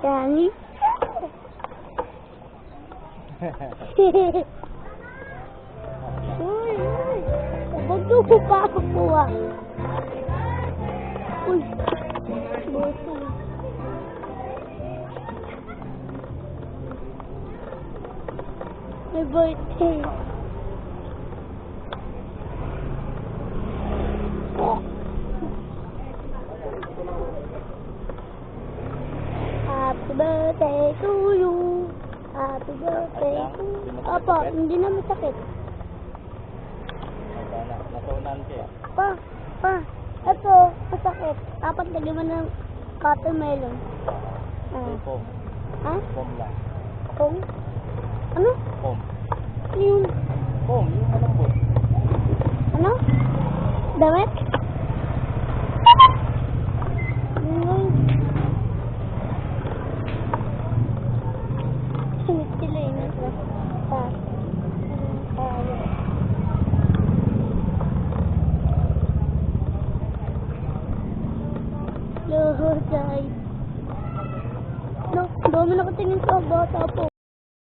Yani. Uy, uy. Bago ko pa ako kuha. Uy. Boto. May birthday. Happy birthday to you. Happy birthday to you. Opo, hindi na masakit. Nasunan siya. Pa, ito, masakit. Dapat lagyan mo ng watermelon. Pom. Ha? Pom lang. Pom? Ano? Pom. Yung, Pom, yung malambot. ano? Damit? Sunod sila yun. Hello, guys. No, dami nakatingin sa bata po.